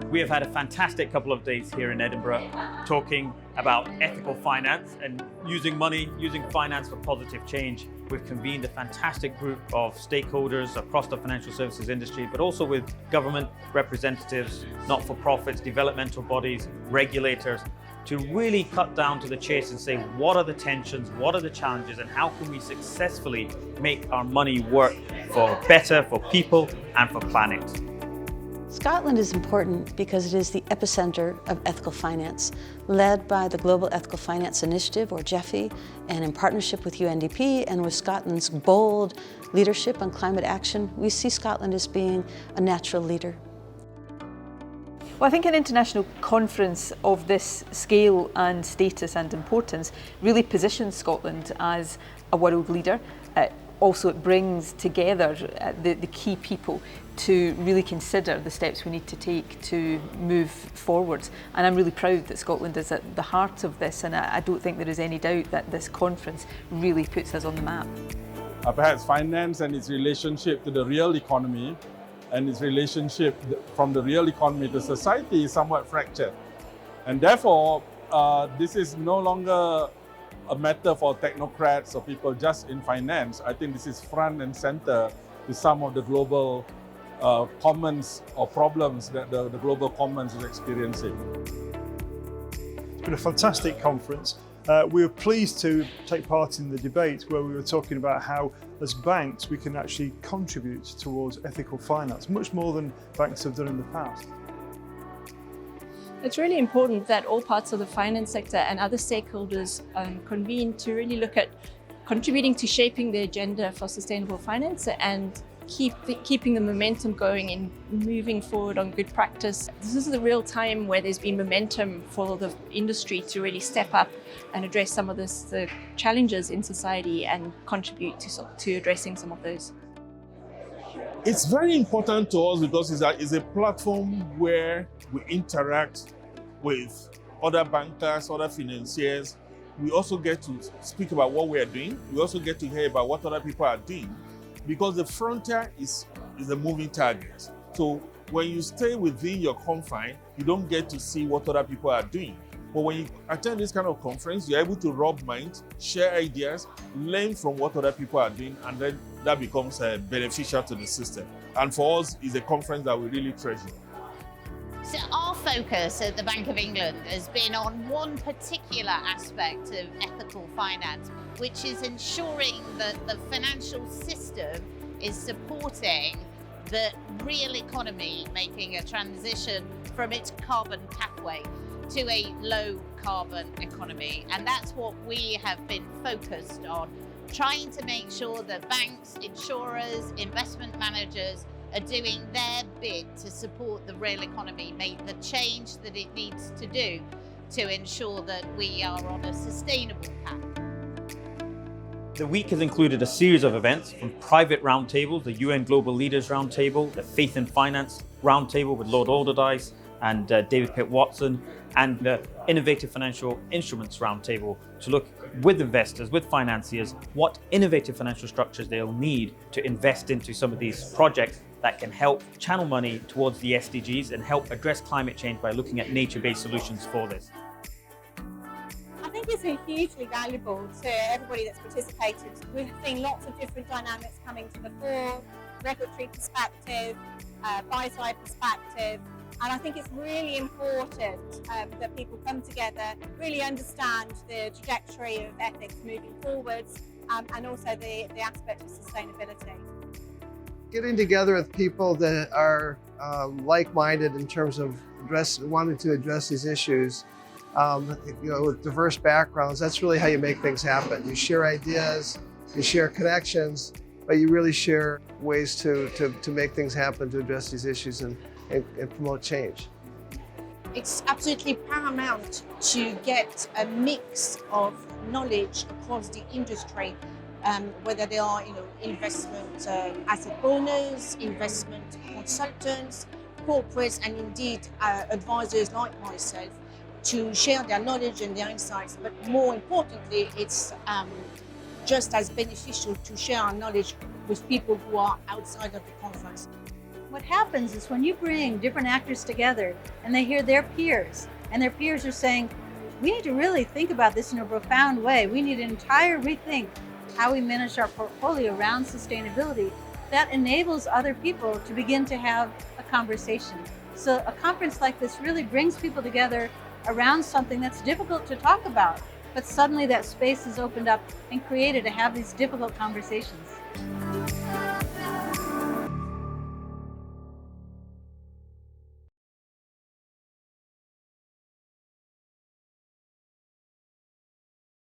We have had a fantastic couple of days here in Edinburgh talking about ethical finance and using money, using finance for positive change. We've convened a fantastic group of stakeholders across the financial services industry, but also with government representatives, not-for-profits, developmental bodies, regulators, to really cut down to the chase and say, what are the tensions, what are the challenges, and how can we successfully make our money work for better, for people, and for planet. Scotland is important because it is the epicenter of ethical finance, led by the Global Ethical Finance Initiative, or GEFI, and in partnership with UNDP and with Scotland's bold leadership on climate action, we see Scotland as being a natural leader. Well, I think an international conference of this scale and status and importance really positions Scotland as a world leader. Also, it brings together the key people to really consider the steps we need to take to move forwards. And I'm really proud that Scotland is at the heart of this, and I don't think there is any doubt that this conference really puts us on the map. Perhaps finance and its relationship to the real economy and its relationship from the real economy to society is somewhat fractured. And therefore, this is no longer a matter for technocrats or people just in finance. I think this is front and center to some of the global commons or problems that the global commons is experiencing. It's been a fantastic conference. We were pleased to take part in the debate where we were talking about how, as banks, we can actually contribute towards ethical finance, much more than banks have done in the past. It's really important that all parts of the finance sector and other stakeholders convene to really look at contributing to shaping the agenda for sustainable finance and keeping the momentum going and moving forward on good practice. This is the real time where there's been momentum for the industry to really step up and address some of the challenges in society and contribute to addressing some of those. It's very important to us because it's a platform where we interact with other bankers, other financiers. We also get to speak about what we are doing. We also get to hear about what other people are doing, because the frontier is a moving target. So when you stay within your confine, you don't get to see what other people are doing. But when you attend this kind of conference, you're able to rub minds, share ideas, learn from what other people are doing, and then that becomes beneficial to the system. And for us, it's a conference that we really treasure. So our focus at the Bank of England has been on one particular aspect of ethical finance, which is ensuring that the financial system is supporting the real economy, making a transition from its carbon pathway to a low carbon economy. And that's what we have been focused on, trying to make sure that banks, insurers, investment managers are doing their bit to support the real economy, make the change that it needs to do to ensure that we are on a sustainable path. The week has included a series of events, from private roundtables, the UN Global Leaders Roundtable, the Faith in Finance Roundtable with Lord Alderdice and David Pitt-Watson, and the Innovative Financial Instruments Roundtable to look with investors, with financiers, what innovative financial structures they'll need to invest into some of these projects that can help channel money towards the SDGs and help address climate change by looking at nature-based solutions for this. I think it's been hugely valuable to everybody that's participated. We've seen lots of different dynamics coming to the fore, regulatory perspective, buy-side perspective, and I think it's really important that people come together, really understand the trajectory of ethics moving forwards, and also the aspect of sustainability. Getting together with people that are like-minded in terms of wanting to address these issues, with diverse backgrounds, that's really how you make things happen. You share ideas, you share connections, but you really share ways to make things happen, to address these issues and promote change. It's absolutely paramount to get a mix of knowledge across the industry, whether they are investment asset owners, investment consultants, corporates, and indeed advisors like myself, to share their knowledge and their insights. But more importantly, it's just as beneficial to share our knowledge with people who are outside of the conference. What happens is when you bring different actors together and they hear their peers, and their peers are saying, we need to really think about this in a profound way. We need an entire rethink how we manage our portfolio around sustainability. That enables other people to begin to have a conversation. So a conference like this really brings people together around something that's difficult to talk about, but suddenly that space is opened up and created to have these difficult conversations.